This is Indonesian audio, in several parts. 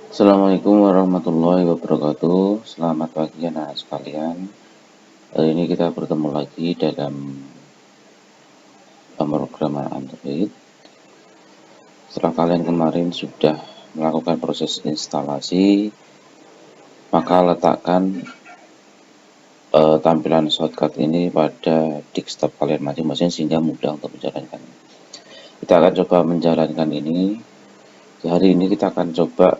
Assalamualaikum warahmatullahi wabarakatuh. Selamat pagi anak sekalian. Hari ini kita bertemu lagi dalam pemrograman Android. Setelah kalian kemarin sudah melakukan proses instalasi, maka letakkan tampilan shortcut ini pada desktop kalian masing-masing sehingga mudah untuk menjalankan. Kita akan coba menjalankan ini. Hari ini kita akan coba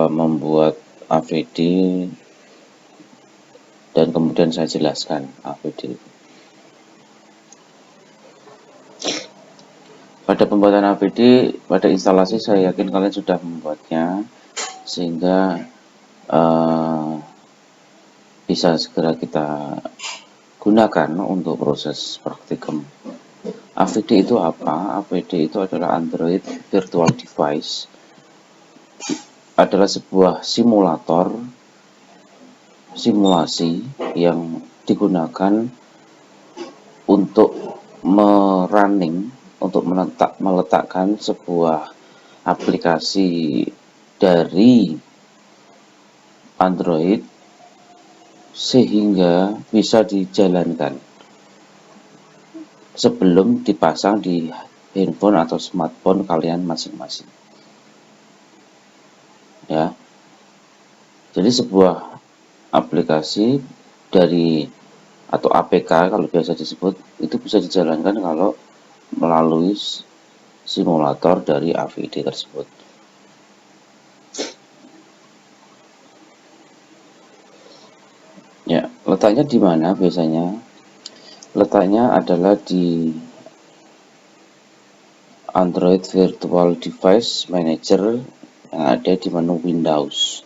membuat AVD dan kemudian saya jelaskan AVD. Pada pembuatan APD, pada instalasi saya yakin kalian sudah membuatnya, sehingga bisa segera kita gunakan untuk proses praktikum. AVD itu apa? AVD itu adalah Android Virtual Device, adalah sebuah simulasi yang digunakan untuk meletakkan sebuah aplikasi dari Android sehingga bisa dijalankan sebelum dipasang di handphone atau smartphone kalian masing-masing. Ya. Jadi sebuah aplikasi dari atau APK kalau biasa disebut itu bisa dijalankan kalau melalui simulator dari AVD tersebut. Ya, letaknya di mana biasanya? Letaknya adalah di Android Virtual Device Manager yang ada di menu Windows.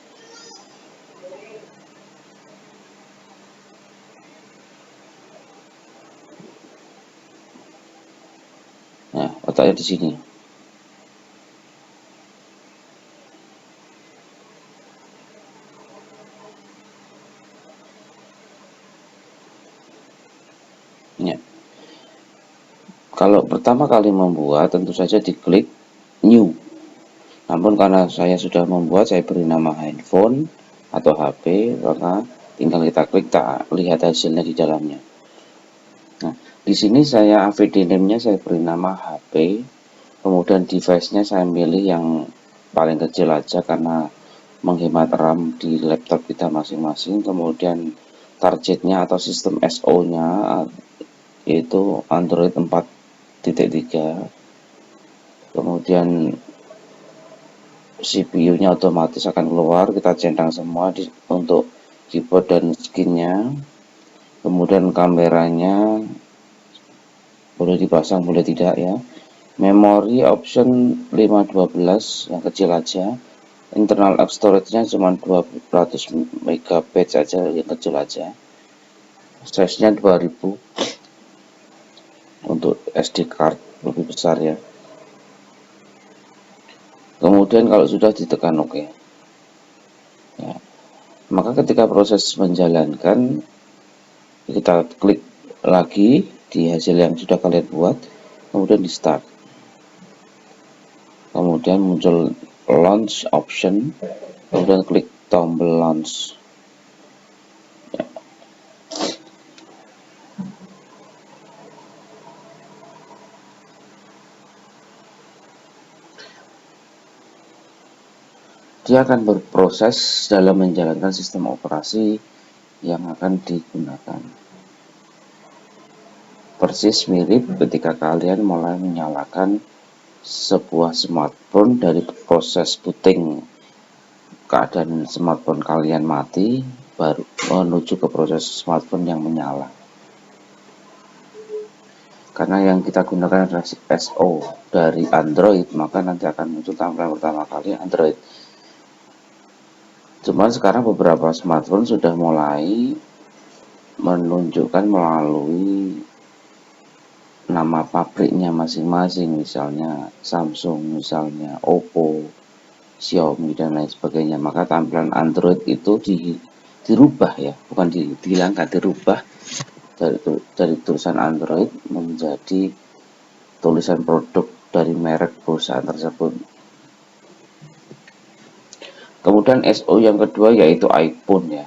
Nah, letaknya di sini. Ya. Kalau pertama kali membuat, tentu saja diklik New. Namun karena saya sudah membuat, saya beri nama handphone atau HP, maka tinggal kita klik, tak lihat hasilnya di dalamnya. Nah, di sini saya AVD name-nya saya beri nama HP, kemudian device-nya saya pilih yang paling kecil aja karena menghemat RAM di laptop kita masing-masing. Kemudian targetnya atau sistem SO-nya yaitu Android 4.3. Kemudian CPU-nya otomatis akan keluar, kita centang semua untuk keyboard dan skin-nya. Kemudian kameranya boleh dipasang, boleh tidak ya. Memori option 512 yang kecil aja. Internal app storage-nya cuma 200 MB aja, yang kecil aja. Size-nya 2000. Untuk SD card lebih besar ya. Kemudian kalau sudah ditekan OK. Ya. Maka ketika proses menjalankan, kita klik lagi di hasil yang sudah kalian buat, kemudian di start. Kemudian muncul launch option, kemudian klik tombol launch. Ya. Dia akan berproses dalam menjalankan sistem operasi yang akan digunakan. Persis mirip ketika kalian mulai menyalakan sebuah smartphone dari proses booting, keadaan smartphone kalian mati baru menuju ke proses smartphone yang menyala. Karena yang kita gunakan adalah SO dari Android, maka nanti akan muncul tampilan pertama kali Android. Cuman sekarang beberapa smartphone sudah mulai menunjukkan melalui nama pabriknya masing-masing, misalnya Samsung, misalnya Oppo, Xiaomi dan lain sebagainya. Maka tampilan Android itu dirubah ya, bukan dihilangkan, dirubah dari tulisan Android menjadi tulisan produk dari merek perusahaan tersebut. Kemudian SO yang kedua yaitu iPhone ya.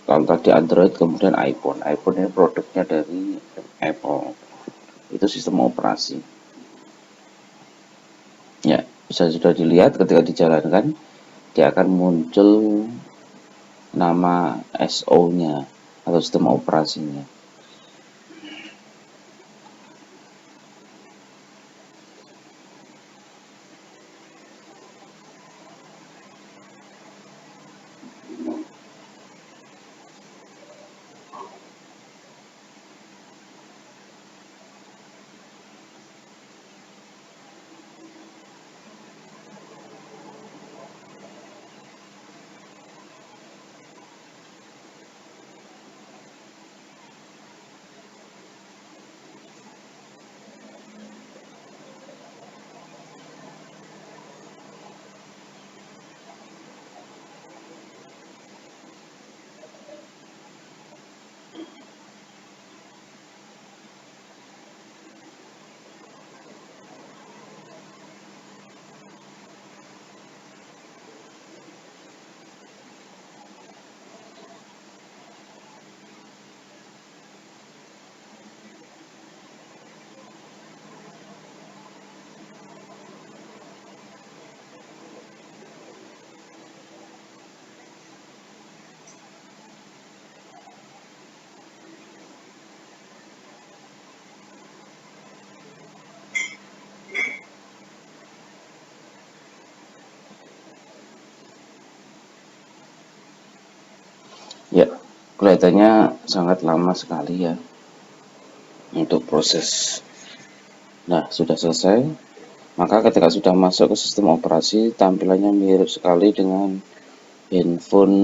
Kalau tadi Android, kemudian iPhone. iPhone ini produknya dari Apple. Itu sistem operasi. Ya, bisa sudah dilihat ketika dijalankan, dia akan muncul nama SO-nya atau sistem operasinya. Ya, kelihatannya sangat lama sekali ya untuk proses. Nah, sudah selesai. Maka ketika sudah masuk ke sistem operasi, tampilannya mirip sekali dengan handphone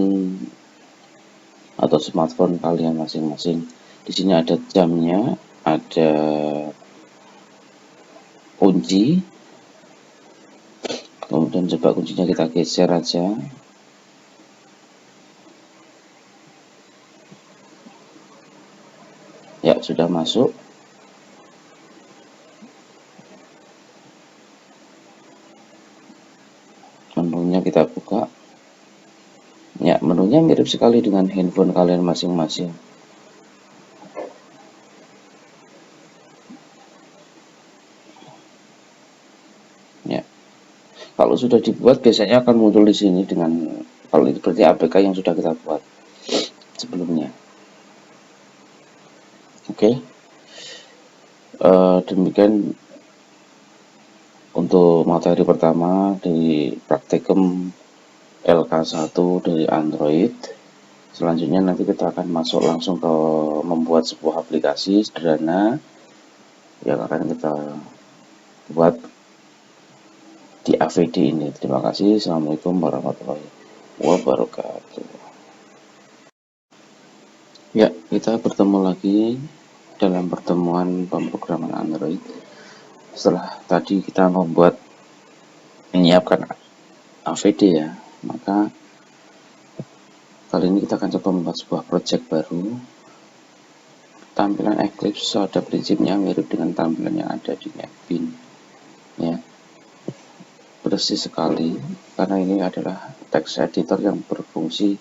atau smartphone kalian masing-masing. Di sini ada jamnya, ada kunci. Kemudian coba kuncinya kita geser aja. Ya, sudah masuk. Menunya kita buka. Ya, menunya mirip sekali dengan handphone kalian masing-masing. Ya, kalau sudah dibuat biasanya akan muncul di sini dengan, kalau itu berarti APK yang sudah kita buat sebelumnya. Oke. Demikian untuk materi pertama di praktikum LK1 dari Android. Selanjutnya nanti kita akan masuk langsung ke membuat sebuah aplikasi sederhana yang akan kita buat di AVD ini. Terima kasih. Assalamualaikum warahmatullahi wabarakatuh. Ya, kita bertemu lagi dalam pertemuan pemrograman Android. Setelah tadi kita membuat menyiapkan AVD ya, maka kali ini kita akan coba membuat sebuah project baru. Tampilan Eclipse pada prinsipnya mirip dengan tampilan yang ada di NetBeans ya, bersih sekali karena ini adalah text editor yang berfungsi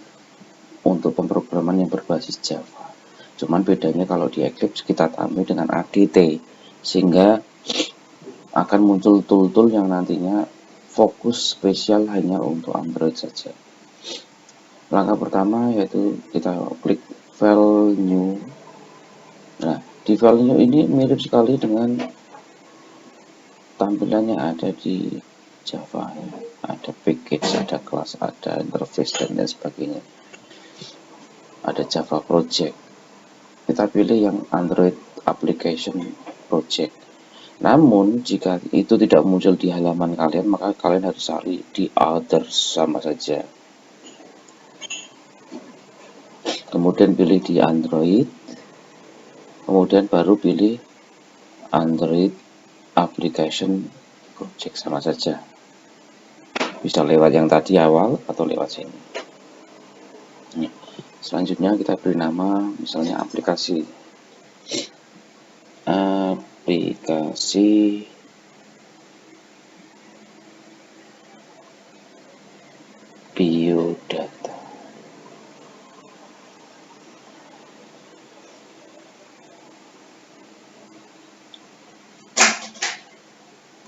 untuk pemrograman yang berbasis Java. Cuman bedanya kalau di Eclipse kita tambah dengan ADT sehingga akan muncul tool-tool yang nantinya fokus spesial hanya untuk Android saja. Langkah pertama yaitu kita klik file new. Nah, di file new ini mirip sekali dengan tampilan yang ada di Java ya. Ada package, ada kelas, ada interface dan lain sebagainya. Ada Java project. Kita pilih yang Android application project. Namun jika itu tidak muncul di halaman kalian, maka kalian harus cari di others sama saja. Kemudian pilih di Android. Kemudian baru pilih Android application project sama saja. Bisa lewat yang tadi awal atau lewat sini. Selanjutnya kita beri nama misalnya aplikasi biodata.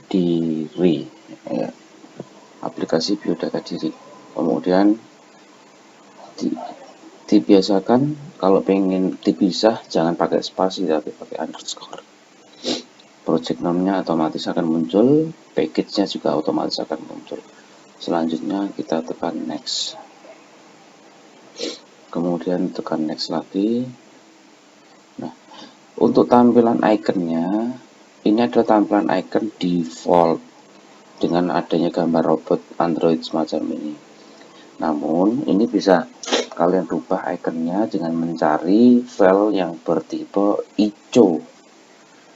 Diri ya, aplikasi biodata diri. Kemudian dibiasakan kalau pengen dipisah jangan pakai spasi tapi pakai underscore. Project name-nya otomatis akan muncul, package-nya juga otomatis akan muncul. Selanjutnya kita tekan next, kemudian tekan next lagi. Nah, untuk tampilan ikonnya, ini adalah tampilan icon default dengan adanya gambar robot Android semacam ini. Namun ini bisa kalian rubah ikonnya dengan mencari file yang bertipe ISO,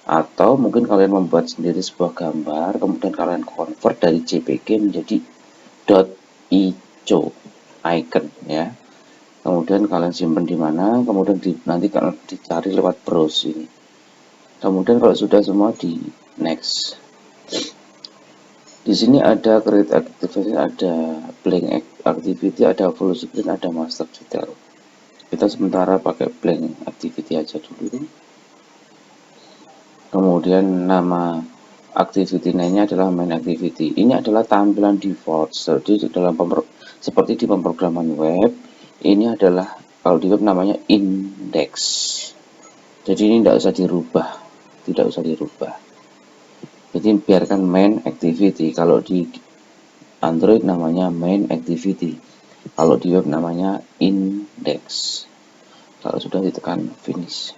atau mungkin kalian membuat sendiri sebuah gambar kemudian kalian convert dari JPG menjadi .iso icon ya. Kemudian kalian simpan di mana, kemudian nanti kalian dicari lewat browse ini. Kemudian kalau sudah semua di next. Di sini ada create activity, ada blank activity, ada full screen, ada master detail. Kita sementara pakai blank activity aja dulu. Kemudian nama activity name-nya adalah main activity. Ini adalah tampilan default. Jadi dalam seperti di pemrograman web, ini adalah kalau di web namanya index. Jadi ini tidak usah dirubah, tidak usah dirubah. Jadi biarkan main activity. Kalau di Android namanya main activity. Kalau di web namanya index. Kalau sudah ditekan finish.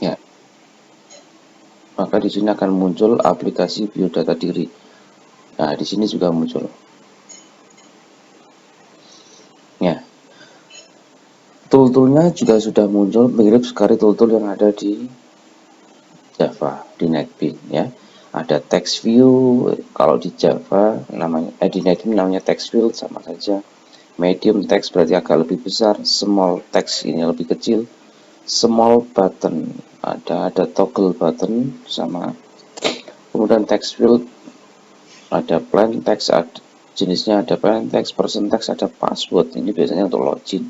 Ya. Maka di sini akan muncul aplikasi biodata diri. Nah, di sini juga muncul. Ya. Tool-toolnya juga sudah muncul mirip sekali tool-tool yang ada di Java, di NetBeans ya. Ada text view, kalau di Java namanya di NetBeans namanya text field sama saja. Medium text berarti agak lebih besar, small text ini lebih kecil. Small button ada toggle button sama. Kemudian text field ada plain text, ada jenisnya, ada plain text, person text, ada password. Ini biasanya untuk login.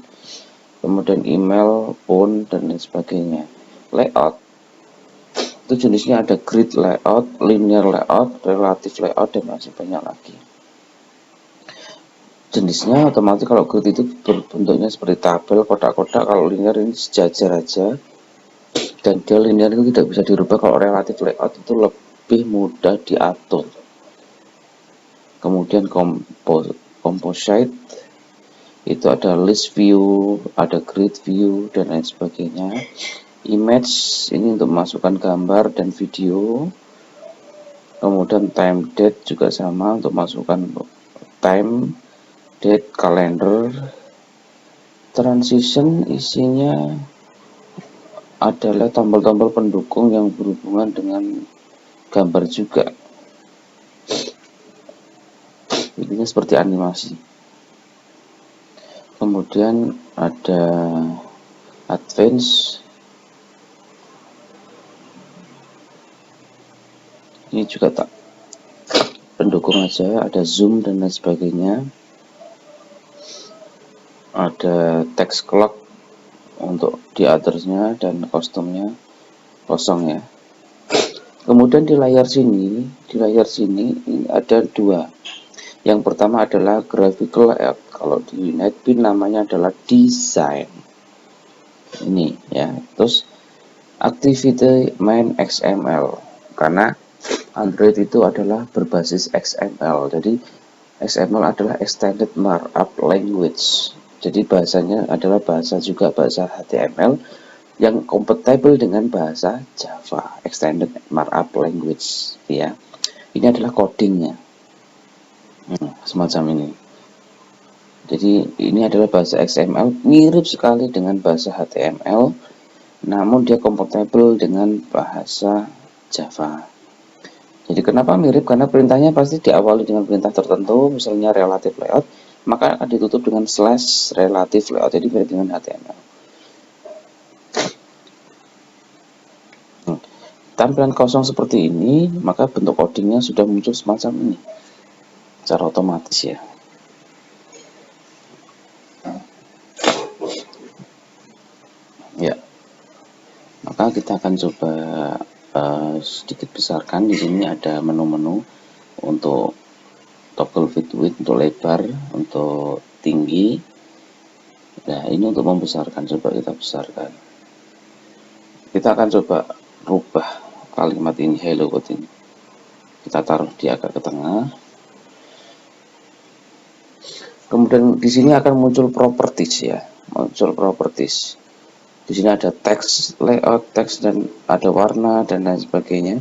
Kemudian email, phone dan lain sebagainya. Layout itu jenisnya ada grid layout, linear layout, relative layout dan masih banyak lagi. Jenisnya otomatis kalau grid itu berbentuknya seperti tabel, kotak-kotak. Kalau linear ini sejajar aja, dan dia linear itu tidak bisa dirubah. Kalau relative layout itu lebih mudah diatur. Kemudian composite itu ada list view, ada grid view dan lain sebagainya. Image ini untuk memasukkan gambar dan video. Kemudian time date juga sama untuk masukkan time, date, kalender. Transition isinya adalah tombol-tombol pendukung yang berhubungan dengan gambar juga. Ini seperti animasi. Kemudian ada advance. Ini juga tak pendukung aja, ada zoom dan lain sebagainya. Ada text clock untuk di othersnya dan kostumnya kosong ya. Kemudian di layar sini ini ada dua. Yang pertama adalah graphical layout. Kalau di NetBeans namanya adalah design. Ini ya. Terus activity main XML, karena Android itu adalah berbasis XML. Jadi XML adalah extended markup language. Jadi bahasanya adalah bahasa HTML yang kompatibel dengan bahasa Java, extended markup language ya. Ini adalah codingnya. Semacam ini. Jadi ini adalah bahasa XML, mirip sekali dengan bahasa HTML, namun dia kompatibel dengan bahasa Java. Jadi kenapa mirip? Karena perintahnya pasti diawali dengan perintah tertentu, misalnya relative layout, maka akan ditutup dengan slash relative layout. Jadi mirip dengan HTML. tampilan kosong seperti ini, maka bentuk codingnya sudah muncul semacam ini secara otomatis ya. Ya, maka kita akan coba sedikit besarkan. Di sini ada menu-menu untuk toggle fit width, untuk lebar, untuk tinggi. Nah, ini untuk membesarkan, coba kita besarkan. Kita akan coba rubah kalimat ini, hello world ini. Kita taruh di agak ke tengah. Kemudian di sini akan muncul properties ya, muncul properties. Di sini ada teks, layout teks, dan ada warna dan lain sebagainya.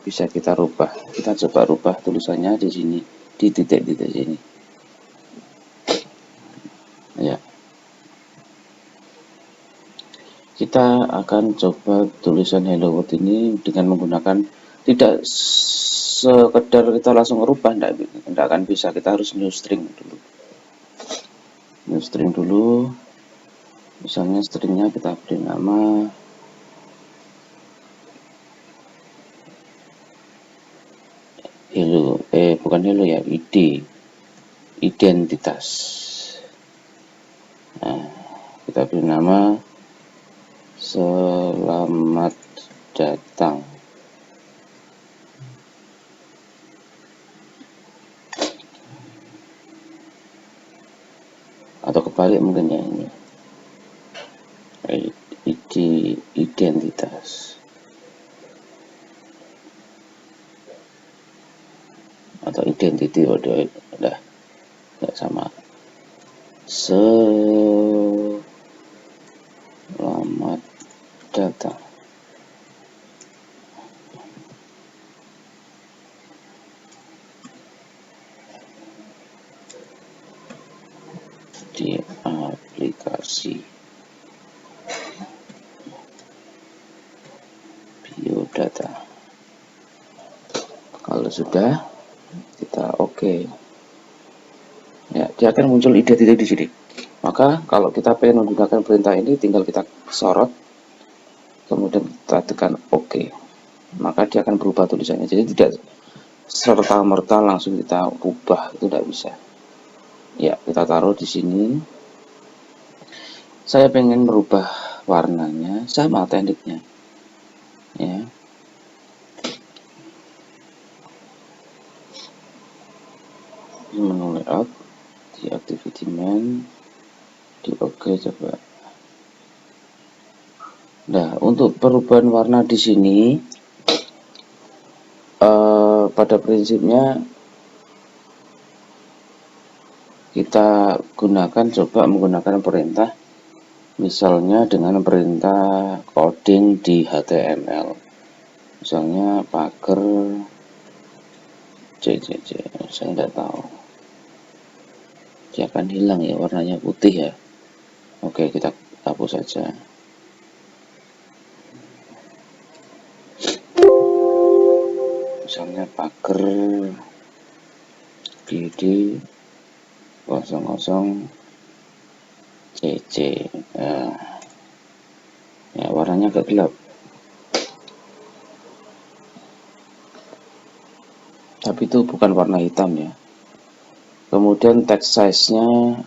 Bisa kita rubah. Kita coba rubah tulisannya di sini, di titik-titik sini. Ya. Kita akan coba tulisan hello world ini dengan menggunakan, tidak sekedar kita langsung rubah, tidak akan bisa. Kita harus new string dulu. New string dulu. Misalnya stringnya kita beri nama hello, bukan hello ya, id, identitas. Nah, kita beri nama selamat datang. Atau kebalik mungkin ya, ini id identitas. Atau identity, udah nggak sama. Selamat datang. Di aplikasi biodata. Kalau sudah, kita oke. Ya, dia akan muncul identitas di sini. Maka kalau kita pengen menggunakan perintah ini, tinggal kita sorot, kemudian kita tekan oke. Maka dia akan berubah tulisannya. Jadi tidak serta-merta langsung kita ubah, itu tidak bisa. Ya, kita taruh di sini. Saya pengen merubah warnanya, sama tekniknya. Ya. Di menu layout, di activity main, di oke coba. Nah, untuk perubahan warna di sini, pada prinsipnya kita coba menggunakan perintah, misalnya dengan perintah coding di HTML, misalnya pagar CCC. Saya tidak tahu, dia akan hilang ya, warnanya putih ya. Oke, kita hapus saja. Misalnya pagar GD 00 CC. Ya, warnanya agak gelap, tapi itu bukan warna hitam ya. Kemudian text size-nya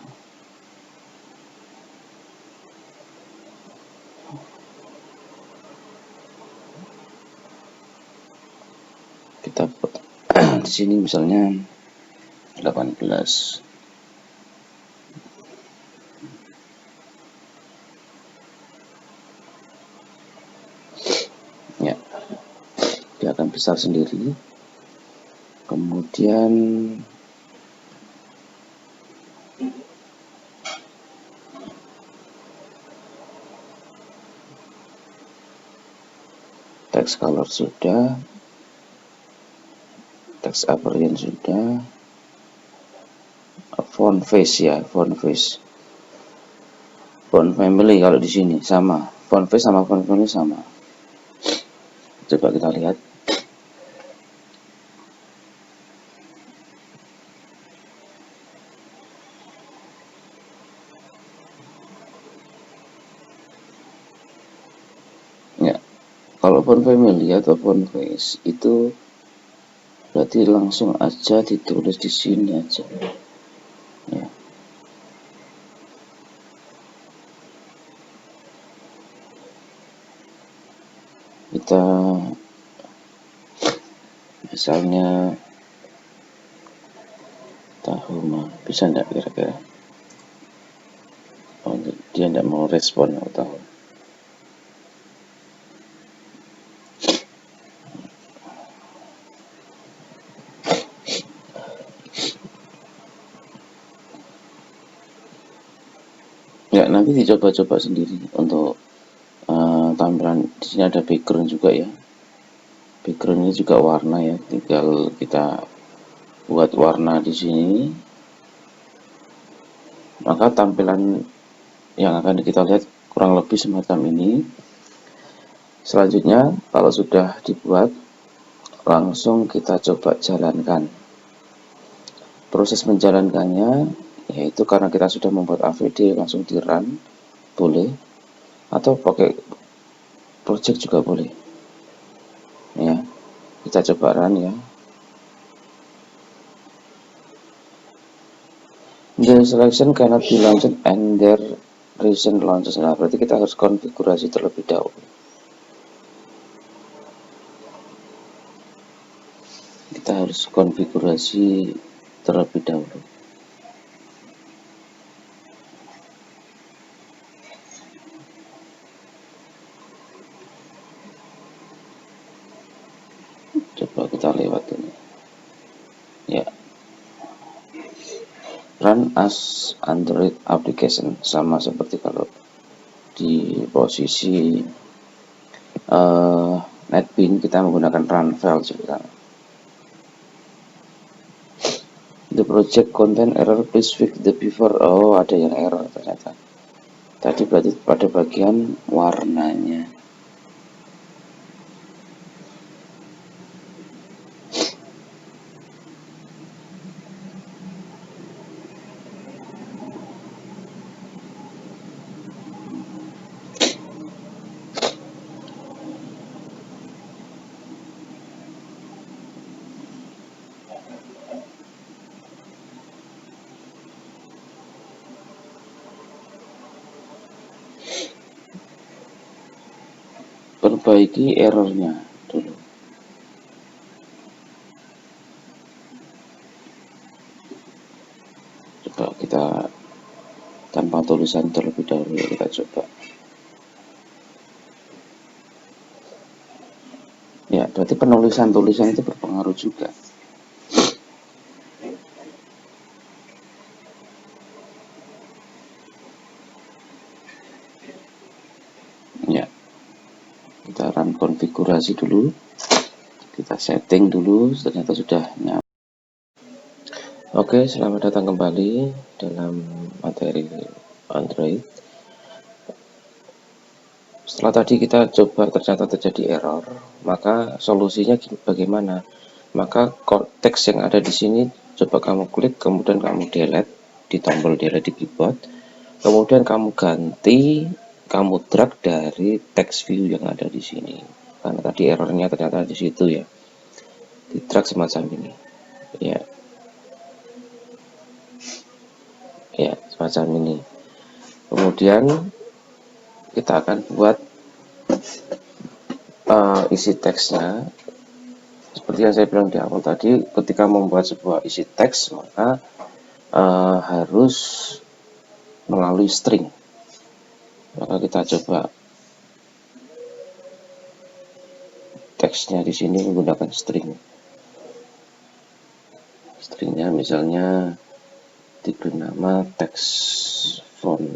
kita buat di sini misalnya 18. Ya, dia akan besar sendiri. Kemudian text color sudah, text appearance sudah, font face ya, font family kalau di sini sama, font face sama font family sama. Coba kita lihat. Ya, Kalau font family atau font face itu berarti langsung aja ditulis di sini aja ya. Kita misalnya Tahuma, bisa enggak kira-kira? Oh, dia enggak mau respon atau ya, nanti dicoba-coba sendiri untuk tampilan. Di sini ada background juga ya. Backgroundnya juga warna ya, tinggal kita buat warna di sini, maka tampilan yang akan kita lihat kurang lebih semacam ini. Selanjutnya kalau sudah dibuat, langsung kita coba jalankan. Proses menjalankannya yaitu karena kita sudah membuat AVD, langsung di run boleh, atau pakai project juga boleh ya. Kita coba run ya. The selection cannot be launched and their recent launches. Nah, berarti kita harus konfigurasi terlebih dahulu. Kita harus konfigurasi terlebih dahulu. Coba kita lewat ini ya. Run as Android application, sama seperti kalau di posisi NetBeans kita menggunakan run file juga. The project content error, please fix the before. Oh, ada yang error ternyata. Tadi berarti pada bagian warnanya. Perbaiki errornya dulu. Coba kita tanpa tulisan terlebih dahulu ya, kita coba. Ya, berarti penulisan-tulisan itu berpengaruh juga. Ya, kita run konfigurasi dulu. Kita setting dulu, ternyata sudah nyampe. Oke, selamat datang kembali dalam materi Android. Setelah tadi kita coba ternyata terjadi error, maka solusinya bagaimana? Maka teks yang ada di sini coba kamu klik, kemudian kamu delete di tombol delete di keyboard, kemudian kamu ganti, kamu drag dari text view yang ada di sini. Karena tadi errornya ternyata di situ ya. Di drag semacam ini. Ya. Ya, semacam ini. Kemudian kita akan buat isi teksnya seperti yang saya bilang di awal tadi. Ketika membuat sebuah isi teks, maka harus melalui string. Maka kita coba teksnya di sini menggunakan string. Stringnya misalnya diberi nama teks font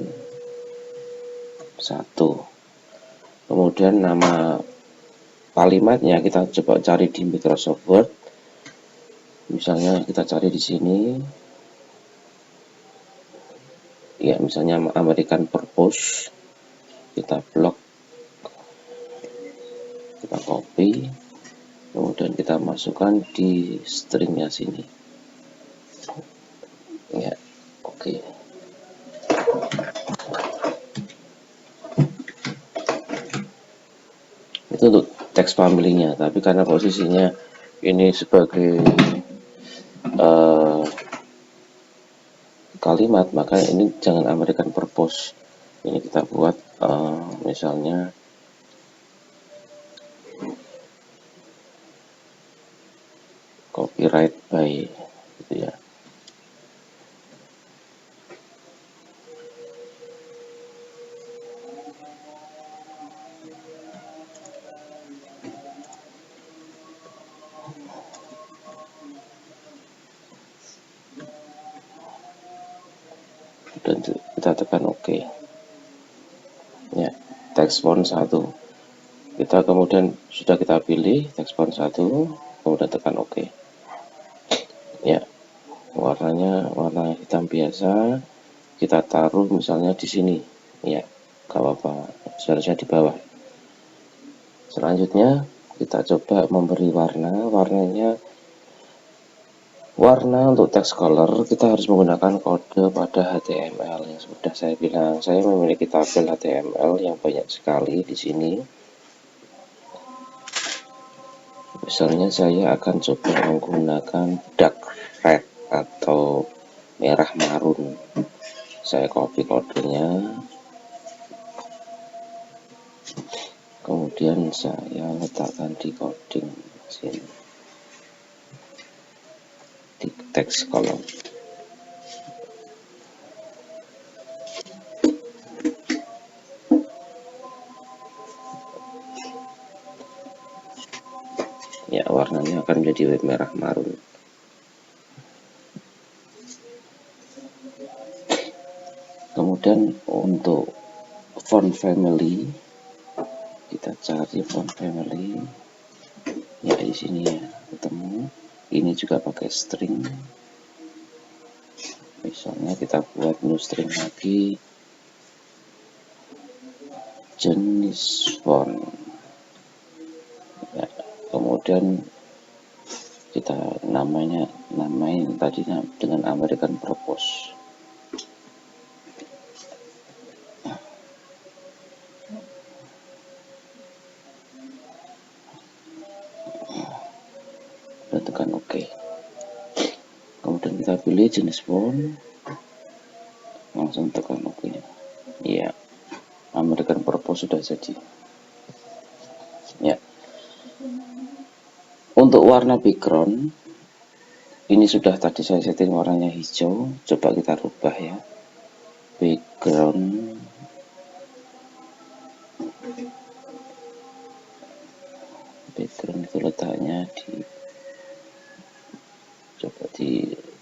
1. Kemudian nama kalimatnya kita coba cari di Microsoft Word. Misalnya kita cari di sini. Ya, misalnya American Purpose. Kita blok. Kita copy. Kemudian kita masukkan di stringnya sini. Ya, oke. Itu untuk teks family-nya, tapi karena posisinya ini sebagai kalimat, maka ini jangan American purpose. Ini kita buat misalnya copyright by gitu ya. Dan kita tekan OK ya. Teks font 1 kita kemudian sudah kita pilih teks font 1, kemudian tekan OK ya. Warnanya warna hitam biasa, kita taruh misalnya di sini ya, gak apa-apa, seharusnya di bawah. Selanjutnya kita coba memberi warnanya warna untuk text color. Kita harus menggunakan kode pada HTML yang sudah saya bilang. Saya memiliki tabel HTML yang banyak sekali di sini. Misalnya saya akan coba menggunakan dark red atau merah marun. Saya copy kodenya, kemudian saya letakkan di coding sini, di text column. Ya, warnanya akan menjadi merah marun. Kemudian untuk font family, kita cari font family ya, di sini ya, ketemu. Ini juga pakai string, misalnya kita buat new string lagi, jenis font ya. Kemudian kita namain tadinya dengan American purpose. Dan tekan OK. Kemudian kita pilih jenis font, langsung tekan OK. Iya, American purpose sudah jadi. Ya. Untuk warna background ini sudah tadi saya setting warnanya hijau. Coba kita rubah ya. Background itu letaknya di, coba di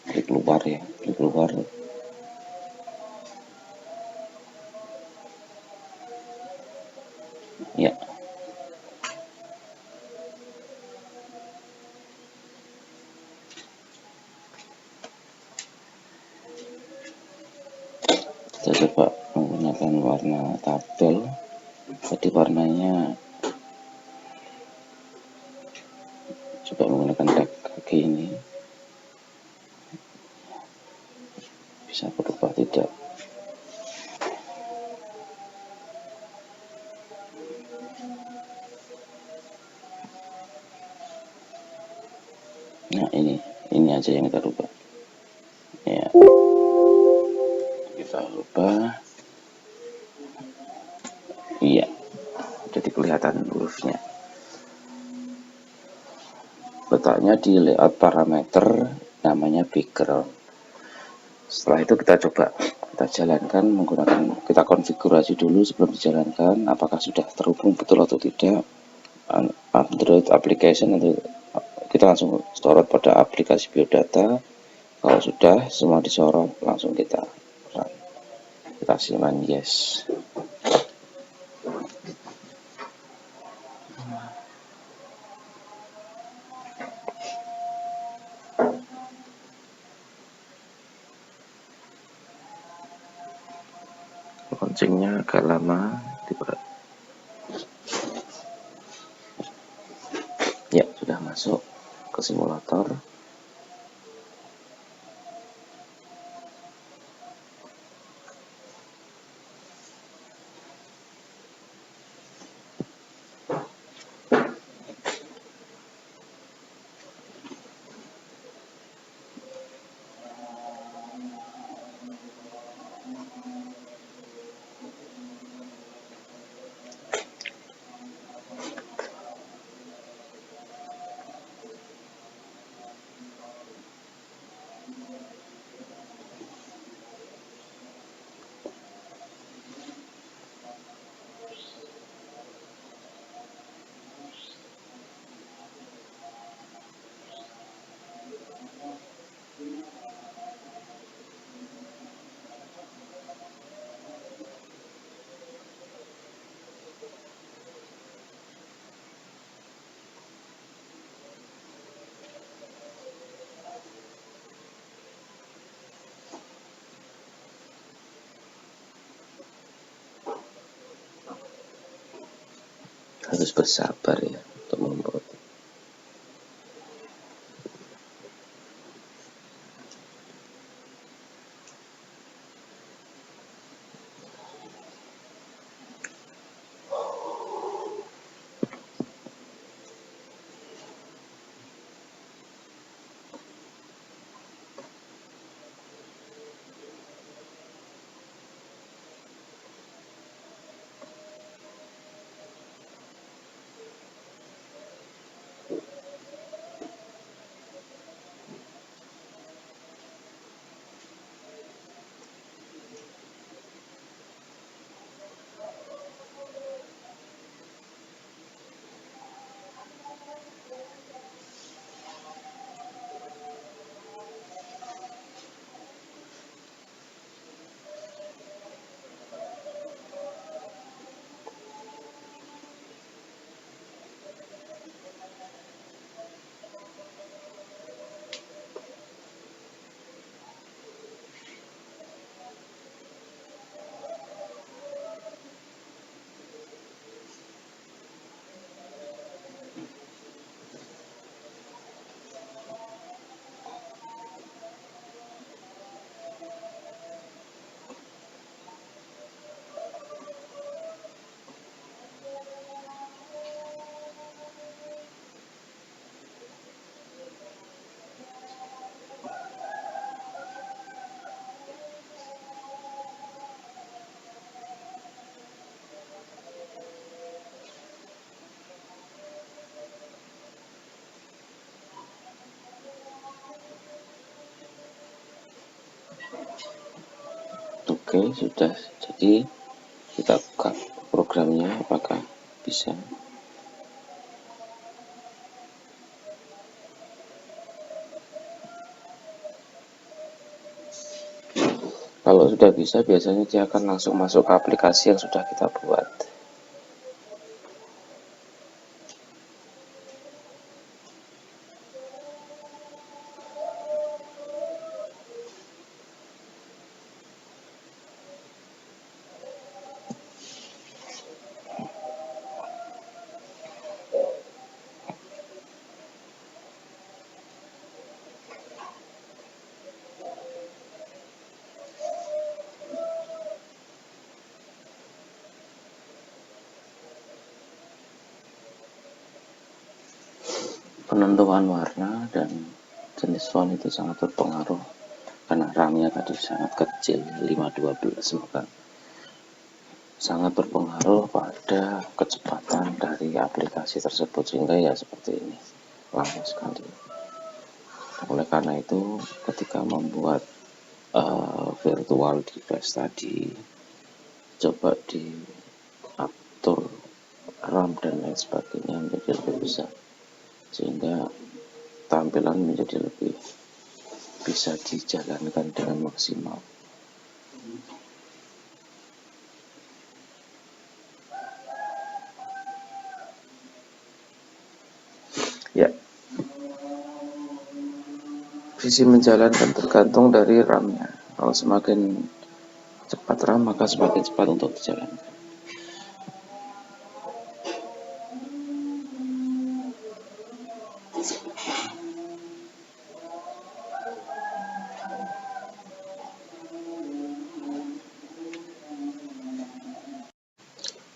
klik luar ya, klik luar. Ya. Kita coba menggunakan warna tabel. Jadi warnanya coba menggunakan tag kaki ini. Bisa berubah tidak? Nah, ini aja yang kita rubah. Ya. Kita rubah. Iya. Jadi kelihatan hurufnya. Letaknya di layout parameter, namanya background. Setelah itu kita coba, kita jalankan menggunakan, kita konfigurasi dulu sebelum dijalankan apakah sudah terhubung betul atau tidak. Android application, nanti kita langsung sorot pada aplikasi biodata. Kalau sudah semua disorot, langsung kita run. Kita siman yes. Launchingnya agak lama. Ya, sudah masuk ke simulator. harus bersabar ya untuk membuat. Oke, sudah. Jadi kita buka programnya, apakah bisa? Kalau sudah bisa, biasanya dia akan langsung masuk ke aplikasi yang sudah kita buat. Penentuan warna dan jenis font itu sangat berpengaruh karena RAM-nya tadi sangat kecil, 512, maka sangat berpengaruh pada kecepatan dari aplikasi tersebut, sehingga ya seperti ini, lama sekali. Oleh karena itu, ketika membuat virtual device tadi, coba diatur RAM dan lain sebagainya menjadi lebih besar, sehingga tampilan menjadi lebih bisa dijalankan dengan maksimal. Ya, visi menjalankan tergantung dari RAM-nya. Kalau semakin cepat RAM, maka semakin cepat untuk dijalankan.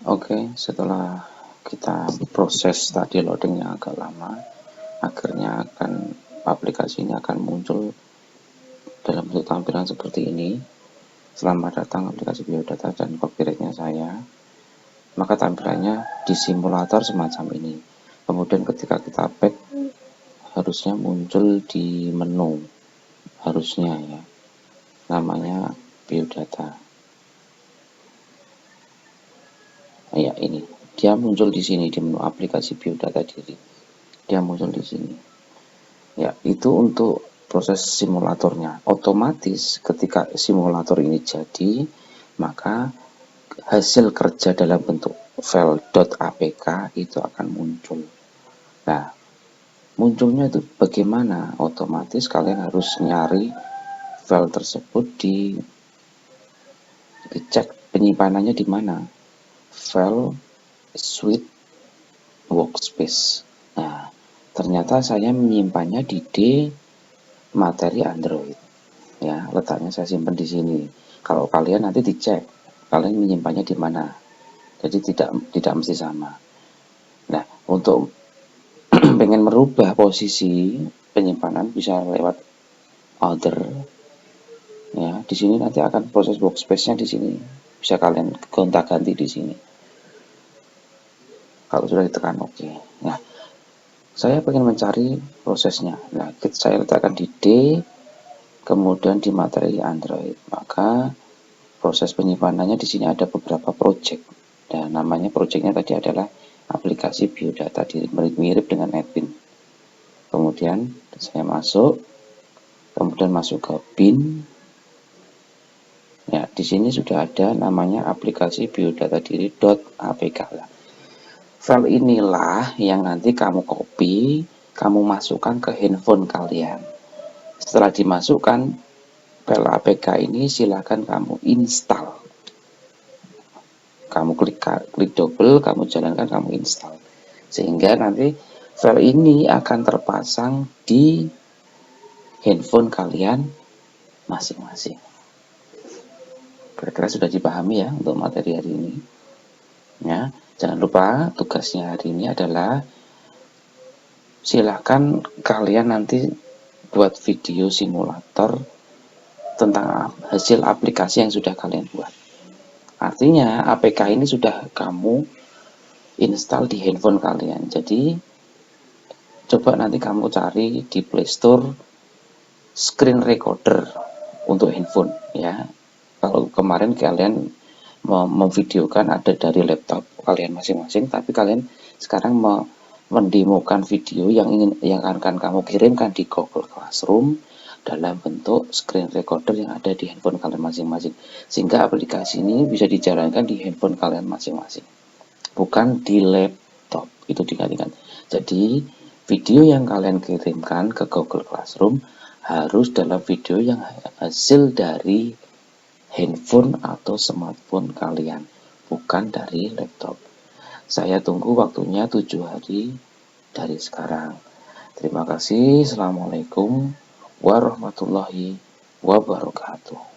Oke, setelah kita proses tadi loadingnya agak lama, akhirnya aplikasi ini akan muncul dalam bentuk tampilan seperti ini. Selamat datang aplikasi biodata dan copyrightnya saya. Maka tampilannya di simulator semacam ini. Kemudian ketika kita back, harusnya muncul di menu, harusnya ya, namanya biodata. Ya, ini dia muncul di sini di menu aplikasi biodata diri, dia muncul di sini ya. Itu untuk proses simulatornya. Otomatis ketika simulator ini jadi, maka hasil kerja dalam bentuk file .apk itu akan muncul. Nah, munculnya itu bagaimana? Otomatis kalian harus nyari file tersebut, dicek penyimpanannya di mana. File suite workspace. Nah, ternyata saya menyimpannya di D materi Android. Ya, letaknya saya simpan di sini. Kalau kalian nanti dicek, kalian menyimpannya di mana. Jadi tidak mesti sama. Nah, untuk pengen merubah posisi penyimpanan bisa lewat other. Ya, di sini nanti akan proses workspace-nya di sini. Bisa kalian gonta-ganti di sini. Kalau sudah ditekan oke. Nah, saya ingin mencari prosesnya. Nah, saya letakkan di D, kemudian di materi Android. Maka proses penyimpanannya di sini ada beberapa project. Dan namanya projectnya tadi adalah aplikasi biodata diri, mirip dengan Admin. Kemudian saya masuk, kemudian masuk ke bin. Ya, di sini sudah ada namanya aplikasi biodata diri.apk. File inilah yang nanti kamu copy, kamu masukkan ke handphone kalian. Setelah dimasukkan file APK ini, silahkan kamu install. Kamu klik double, kamu jalankan, kamu install. Sehingga nanti file ini akan terpasang di handphone kalian masing-masing. Kira-kira sudah dipahami ya untuk materi hari ini. Ya, jangan lupa tugasnya hari ini adalah silahkan kalian nanti buat video simulator tentang hasil aplikasi yang sudah kalian buat. Artinya APK ini sudah kamu install di handphone kalian. Jadi coba nanti kamu cari di Play Store screen recorder untuk handphone ya. Kalau kemarin kalian memvideokan ada dari laptop kalian masing-masing, tapi kalian sekarang mendemokan video yang akan kamu kirimkan di Google Classroom dalam bentuk screen recorder yang ada di handphone kalian masing-masing, sehingga aplikasi ini bisa dijalankan di handphone kalian masing-masing, bukan di laptop. Itu diingat. Jadi video yang kalian kirimkan ke Google Classroom harus dalam video yang hasil dari handphone atau smartphone kalian, bukan dari laptop. Saya tunggu waktunya 7 hari dari sekarang. Terima kasih. Assalamualaikum warahmatullahi wabarakatuh.